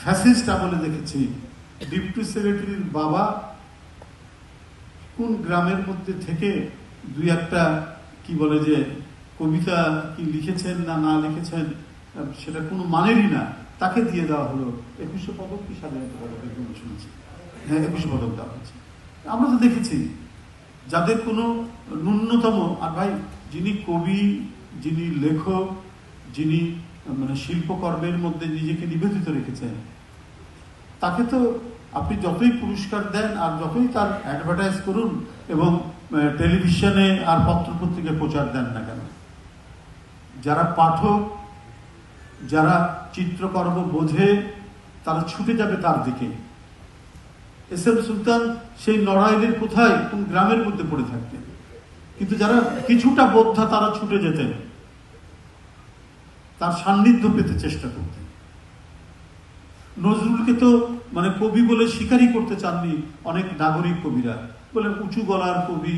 Fascist আমলে দেখেছি deputy সেক্রেটারির বাবা কোন গ্রামের মধ্যে থেকে দুই একটা কি বলে যে কবিতা কি লিখেছেন না না লিখেছেন সেটা কোনো মানেরই না, তাকে দিয়ে দেওয়া হলো 2100 পদক কি স্বাধীনতা পদক শুনেছি, হ্যাঁ 2100 পদক দেওয়া হয়েছে। আমরা তো দেখেছি যাদের কোনো ন্যূনতম, আর ভাই যিনি কবি, যিনি লেখক, যিনি মানে শিল্পকর্মের মধ্যে নিজেকে নিবেদিত রেখেছেন, তাকে তো আপনি যতই পুরস্কার দেন আর যতই তার অ্যাডভার্টাইজ করুন এবং টেলিভিশনে আর পত্রপত্রিকায় প্রচার দেন না কেন, যারা পাঠক, যারা চিত্রকর্ম বোঝে, তারা ছুটে যাবে তার দিকে। এস এম সুলতান সেই নড়াইলের কোথায় কোন গ্রামের মধ্যে পড়ে থাকতেন, কিন্তু যারা কিছুটা বোদ্ধা তারা ছুটে যেতেন, তার সান্নিধ্য পেতে চেষ্টা করতেন। নজরুলকে তো মানে কবি বলে স্বীকারই করতে চাননি অনেক নাগরিক কবিরা, বলে উঁচু গলার কবি,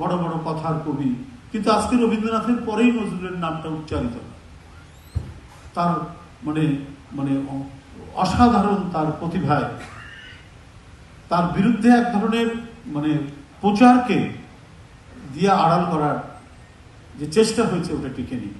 বড় বড় কথার কবি, কিন্তু আজকে রবীন্দ্রনাথের পরেই নজরুলের নামটা উচ্চারিত। তার মানে মানে অসাধারণ তার প্রতিভায় তার বিরুদ্ধে এক ধরনের মানে প্রচারকে দিয়ে আড়াল করার যে চেষ্টা হয়েছে ওটা টিকে নেই।